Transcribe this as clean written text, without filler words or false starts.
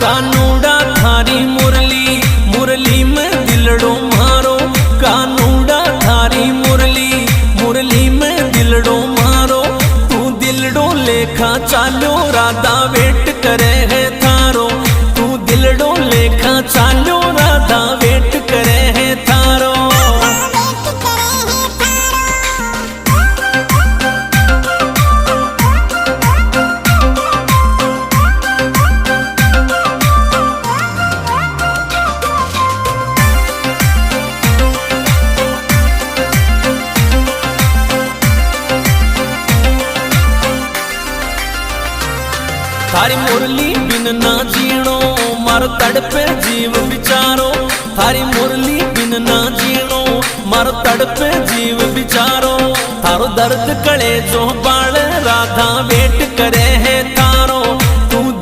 कानूड़ा थारी मुरली, मुरली में दिलड़ो मारो। कानूड़ा थारी मुरली, मुरली में दिलड़ो मारो। तू दिलड़ो लेखा चालो राधा वेट करे है थारो। तू दिलड़ो लेखा चालो राधा वेट करे है थारो। थारी मुरली बिन ना जीणो मारो तड़पे जीव बिचारो। थारी मुरली बिन ना जीणो मारो तड़पे जीव बिचारो। थारो दर्द कले जो बाल राधा वेट करे है।